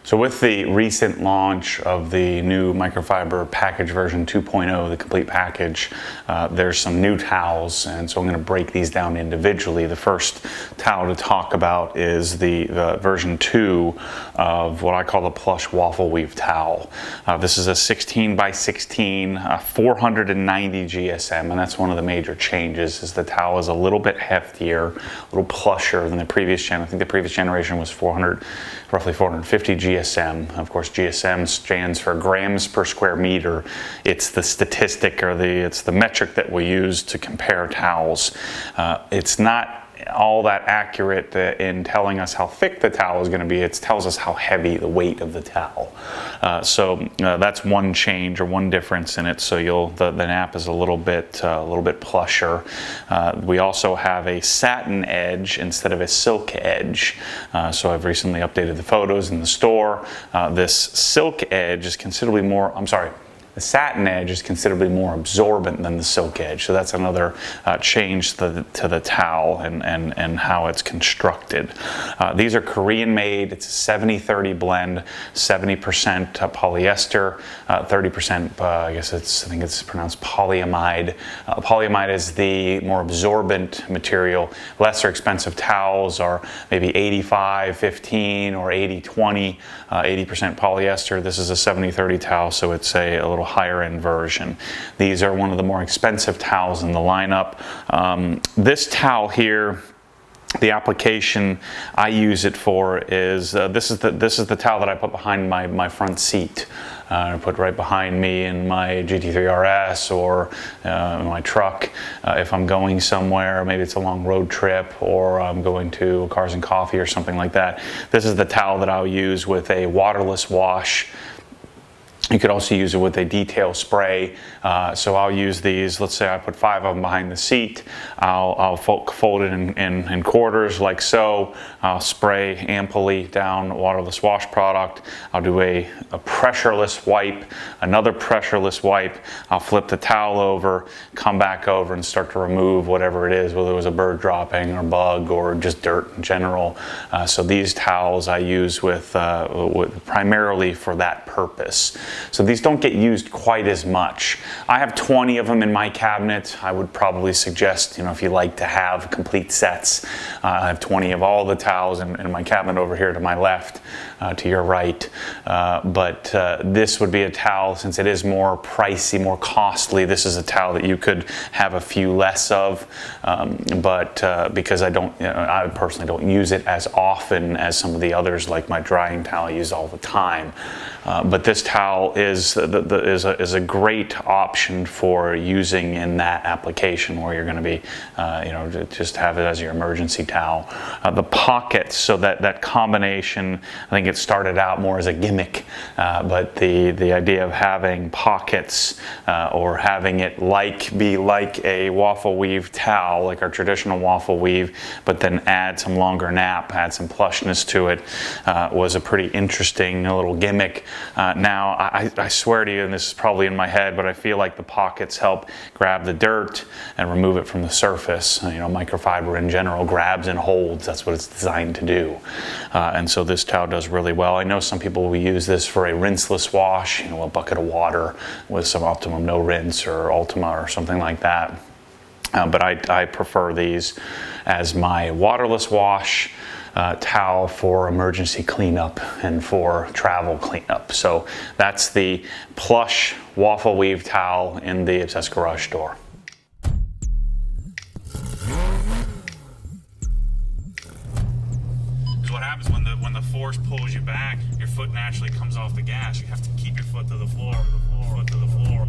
So with the recent launch of the new Microfiber package version 2.0, the complete package, there's some new towels, and so I'm going to break these down individually. The first towel to talk about is the version 2 of what I call the Plush Waffle Weave towel. This is a 16 by 16, 490 GSM, and that's one of the major changes. Is the towel is a little bit heftier, a little plusher than the previous gen. I think the previous generation was roughly 450 GSM. Of course, GSM stands for grams per square meter. It's the statistic, or it's the metric that we use to compare towels. It's not all that accurate in telling us how thick the towel is going to be. It tells us how heavy the weight of the towel. So that's one change or one difference in it. So the nap is a little bit plusher. We also have a satin edge instead of a silk edge. So I've recently updated the photos in the store. This silk edge is considerably more. The satin edge is considerably more absorbent than the silk edge, so that's another change to the towel and how it's constructed. These are Korean made. It's a 70-30 blend, 70% polyester, 30% I think it's pronounced polyamide. Polyamide is the more absorbent material. Lesser expensive towels are maybe 85-15 or 80-20, 80% polyester. This is a 70-30 towel, so it's a little higher end version. These are one of the more expensive towels in the lineup. This towel here, the application I use it for is this is the towel that I put behind my front seat. I put right behind me in my GT3 RS or my truck if I'm going somewhere. Maybe it's a long road trip, or I'm going to Cars and Coffee or something like that. This is the towel that I'll use with a waterless wash. You could also use it with a detail spray. So I'll use these. Let's say I put 5 of them behind the seat. I'll fold it in quarters like so. I'll spray amply down waterless wash product. I'll do a pressureless wipe, another pressureless wipe. I'll flip the towel over, come back over, and start to remove whatever it is, whether it was a bird dropping or bug or just dirt in general. So these towels I use with primarily for that purpose. So these don't get used quite as much. I have 20 of them in my cabinet. I would probably suggest, if you like to have complete sets, I have 20 of all the towels in my cabinet over here to my left, to your right. But this would be a towel, since it is more pricey, more costly. This is a towel that you could have a few less of, but because I personally don't use it as often as some of the others, like my drying towel I use all the time. But this towel is a great option for using in that application where you're going to be, just have it as your emergency towel. The pockets, so that combination, I think it started out more as a gimmick, but the idea of having pockets or having it be like a waffle weave towel, like our traditional waffle weave, but then add some longer nap, add some plushness to it, was a pretty interesting little gimmick. Now, I swear to you, and this is probably in my head, but I feel like the pockets help grab the dirt and remove it from the surface. Microfiber in general grabs and holds. That's what it's designed to do. And so this towel does really well. I know some people will use this for a rinseless wash, a bucket of water with some Optimum no rinse or Ultima or something like that. But I prefer these as my waterless wash towel for emergency cleanup and for travel cleanup. So that's the Plush Waffle Weave towel in the Obsessed Garage store. What happens when the force pulls you back, your foot naturally comes off the gas. You have to keep your foot to the floor, foot to the floor.